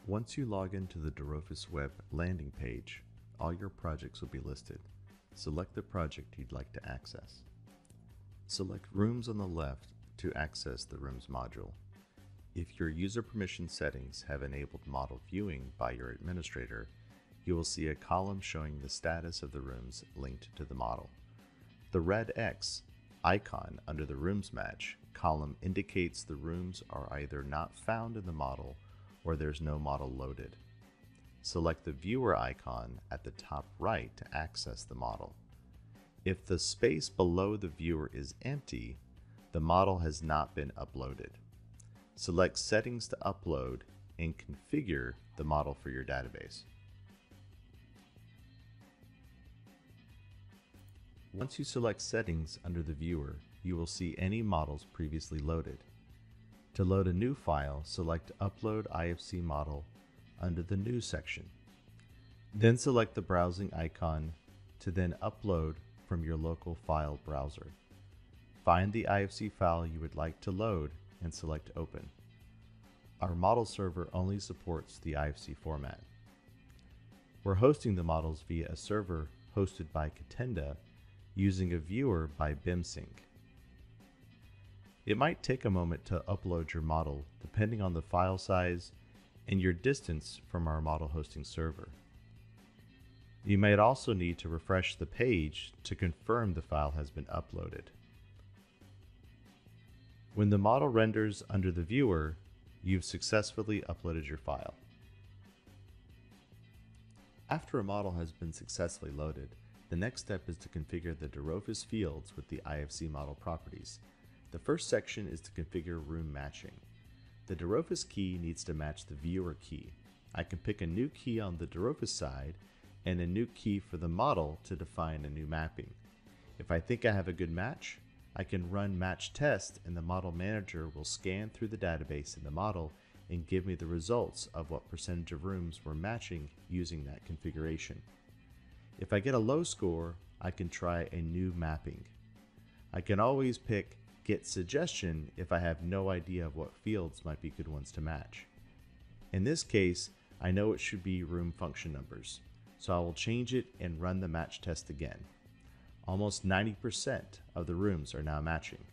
Once you log into the dRofus web landing page, all your projects will be listed. Select the project you'd like to access. Select Rooms on the left to access the Rooms module. If your user permission settings have enabled model viewing by your administrator, you will see a column showing the status of the rooms linked to the model. The red X icon under the Rooms Match column indicates the rooms are either not found in the model or there's no model loaded. Select the Viewer icon at the top right to access the model. If the space below the viewer is empty, the model has not been uploaded. Select Settings to upload and configure the model for your database. Once you select Settings under the viewer, you will see any models previously loaded. To load a new file, select Upload IFC Model under the New section. Then select the browsing icon to then upload from your local file browser. Find the IFC file you would like to load and select Open. Our model server only supports the IFC format. We're hosting the models via a server hosted by Catenda using a viewer by BIMsync. It might take a moment to upload your model depending on the file size and your distance from our model hosting server. You might also need to refresh the page to confirm the file has been uploaded. When the model renders under the viewer, you've successfully uploaded your file. After a model has been successfully loaded, the next step is to configure the dRofus fields with the IFC model properties. The first section is to configure room matching. The dRofus key needs to match the viewer key. I can pick a new key on the dRofus side and a new key for the model to define a new mapping. If I think I have a good match, I can run match test and the model manager will scan through the database in the model and give me the results of what percentage of rooms were matching using that configuration. If I get a low score, I can try a new mapping. I can always pick Get Suggestion if I have no idea of what fields might be good ones to match. In this case, I know it should be room function numbers, so I will change it and run the match test again. Almost 90% of the rooms are now matching.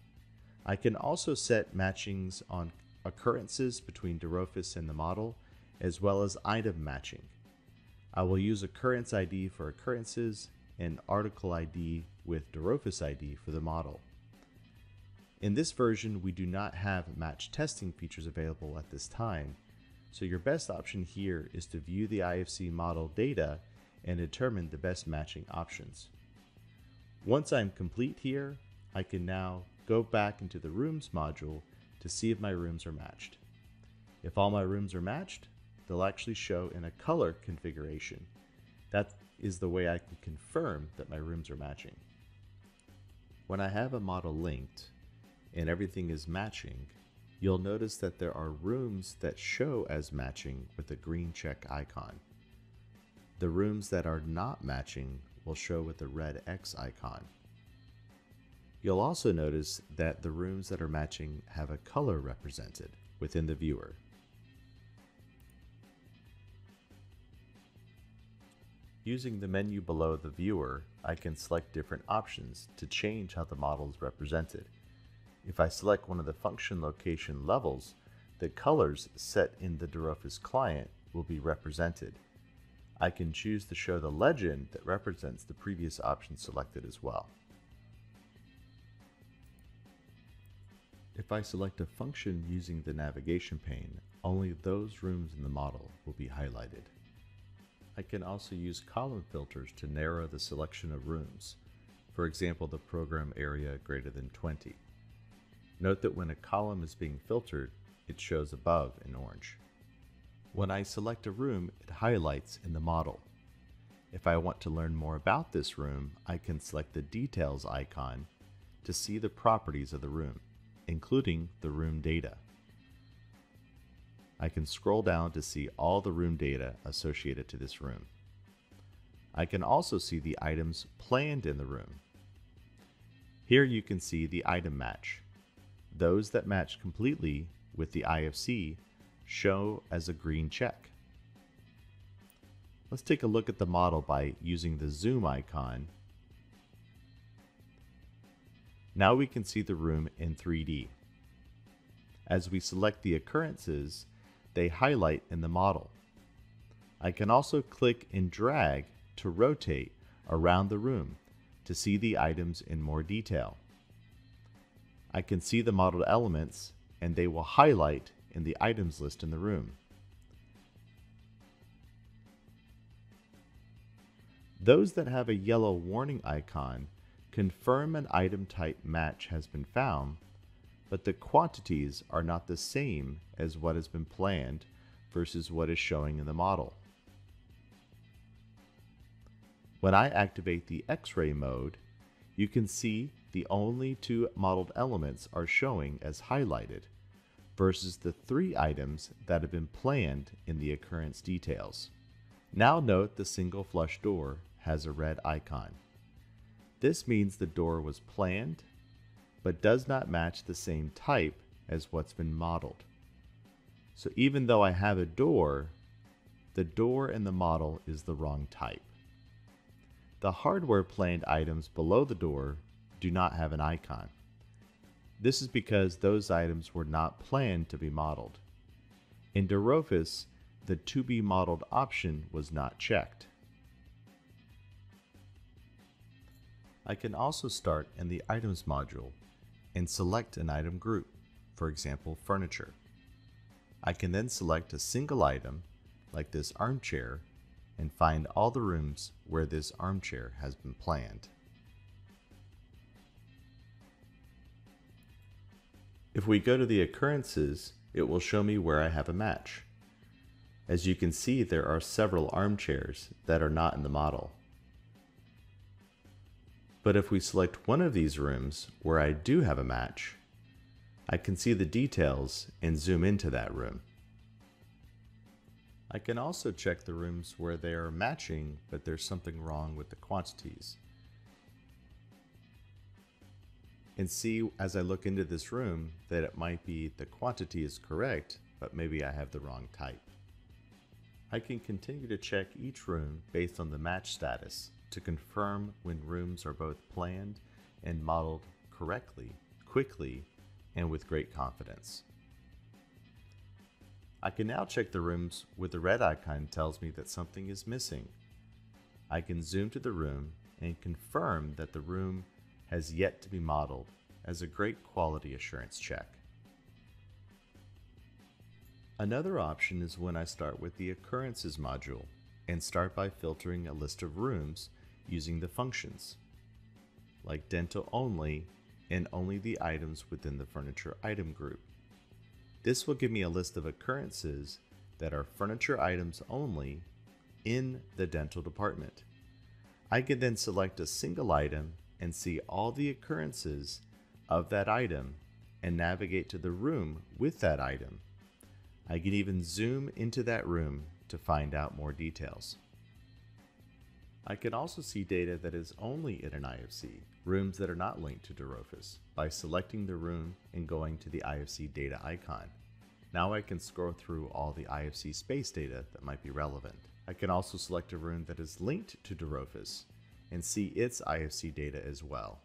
I can also set matchings on occurrences between dRofus and the model, as well as item matching. I will use occurrence ID for occurrences and article ID with dRofus ID for the model. In this version, we do not have match testing features available at this time, so your best option here is to view the IFC model data and determine the best matching options. Once I'm complete here, I can now go back into the Rooms module to see if my rooms are matched. If all my rooms are matched, they'll actually show in a color configuration. That is the way I can confirm that my rooms are matching. When I have a model linked and everything is matching, you'll notice that there are rooms that show as matching with a green check icon. The rooms that are not matching will show with the red X icon. You'll also notice that the rooms that are matching have a color represented within the viewer. Using the menu below the viewer, I can select different options to change how the model is represented. If I select one of the function location levels, the colors set in the dRofus client will be represented. I can choose to show the legend that represents the previous option selected as well. If I select a function using the navigation pane, only those rooms in the model will be highlighted. I can also use column filters to narrow the selection of rooms, for example the program area greater than 20. Note that when a column is being filtered, it shows above in orange. When I select a room, it highlights in the model. If I want to learn more about this room, I can select the Details icon to see the properties of the room, including the room data. I can scroll down to see all the room data associated to this room. I can also see the items planned in the room. Here you can see the item match. Those that match completely with the IFC show as a green check. Let's take a look at the model by using the zoom icon. Now we can see the room in 3D. As we select the occurrences, they highlight in the model. I can also click and drag to rotate around the room to see the items in more detail. I can see the modeled elements and they will highlight in the items list in the room. Those that have a yellow warning icon confirm an item type match has been found, but the quantities are not the same as what has been planned versus what is showing in the model. When I activate the X-ray mode, you can see the only 2 modeled elements are showing as highlighted versus the 3 items that have been planned in the occurrence details. Now note the single flush door has a red icon. This means the door was planned but does not match the same type as what's been modeled. So even though I have a door, the door in the model is the wrong type. The hardware planned items below the door do not have an icon. This is because those items were not planned to be modeled. In dRofus, the to be modeled option was not checked. I can also start in the items module and select an item group, for example, furniture. I can then select a single item, like this armchair, and find all the rooms where this armchair has been planned. If we go to the occurrences, it will show me where I have a match. As you can see, there are several armchairs that are not in the model. But if we select one of these rooms where I do have a match, I can see the details and zoom into that room. I can also check the rooms where they are matching, but there's something wrong with the quantities. And see, as I look into this room, that it might be the quantity is correct, but maybe I have the wrong type. I can continue to check each room based on the match status to confirm when rooms are both planned and modeled correctly, quickly, and with great confidence. I can now check the rooms where the red icon tells me that something is missing. I can zoom to the room and confirm that the room has yet to be modeled as a great quality assurance check. Another option is when I start with the occurrences module and start by filtering a list of rooms using the functions, like dental only and only the items within the furniture item group. This will give me a list of occurrences that are furniture items only in the dental department. I can then select a single item and see all the occurrences of that item and navigate to the room with that item. I can even zoom into that room to find out more details. I can also see data that is only in an IFC, rooms that are not linked to dRofus, by selecting the room and going to the IFC data icon. Now I can scroll through all the IFC space data that might be relevant. I can also select a room that is linked to dRofus and see its IFC data as well.